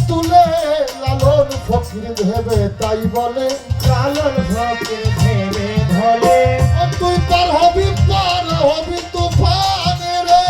তুলে লালন ফকির ভেবে তাই বলে লালন ফকির ভেবে বলে তুই পার হবি তুফানে রে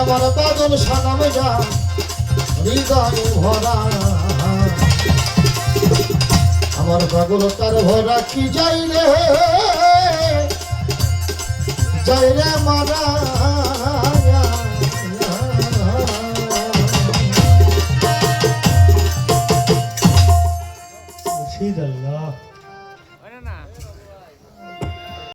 আমার বাদল সানামে যা হৃদয় ভরা আমার পাগলতার ভরা কি যাই রে মারা